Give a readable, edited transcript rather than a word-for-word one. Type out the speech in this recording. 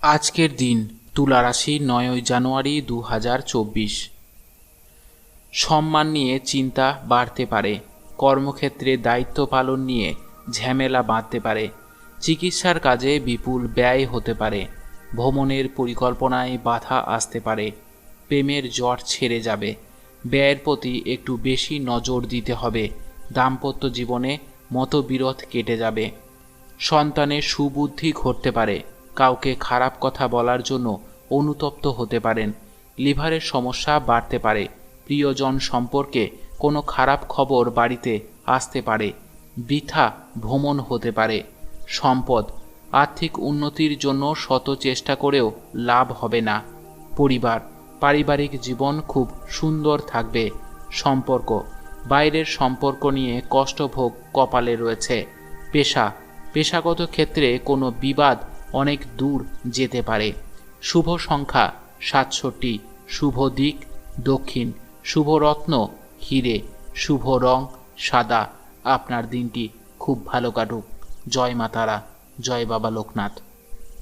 আজকের দিন তুলা রাশি ৯ই জানুয়ারি ২০২৪। সম্মান নিয়ে চিন্তা বাড়তে পারে। কর্মক্ষেত্রে দায়িত্ব পালন নিয়ে ঝামেলা বাঁধতে পারে। চিকিৎসার কাজে বিপুল ব্যয় হতে পারে। ভ্রমণের পরিকল্পনায় বাধা আসতে পারে। প্রেমের জট ছেড়ে যাবে। ব্যয়ের প্রতি একটু বেশি নজর দিতে হবে। দাম্পত্য জীবনে মতবিরোধ কেটে যাবে। সন্তানের সুবুদ্ধি ঘটতে পারে। কাউকে খারাপ কথা বলার জন্য অনুতপ্ত হতে পারেন। লিভারের সমস্যা বাড়তে পারে। প্রিয়জন সম্পর্কে কোনো খারাপ খবর বাড়িতে আসতে পারে। বৃথা ভ্রমণ হতে পারে। সম্পদ, আর্থিক উন্নতির জন্য শত চেষ্টা করেও লাভ হবে না। পরিবার, পারিবারিক জীবন খুব সুন্দর থাকবে। সম্পর্ক, বাইরের সম্পর্ক নিয়ে কষ্টভোগ কপালে রয়েছে। পেশাগত ক্ষেত্রে কোনো বিবাদ অনেক দূর যেতে পারে। শুভ সংখ্যা ৬৭, শুভ দিক দক্ষিণ, শুভ রত্ন হিরে, শুভ রং সাদা। আপনার দিনটি খুব ভালো কাটুক। জয় মা তারা, জয় বাবা লোকনাথ।